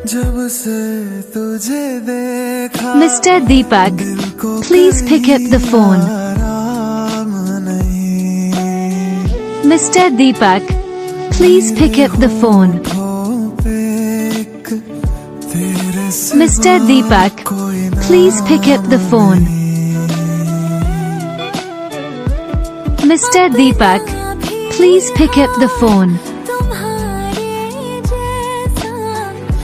जब से तुझे देखा Mr. Deepak, please pick up the phone. आराम नहीं Mr. Deepak, please pick up the phone. Mr. Deepak, please pick up the phone. Mr. Deepak, please pick up the phone.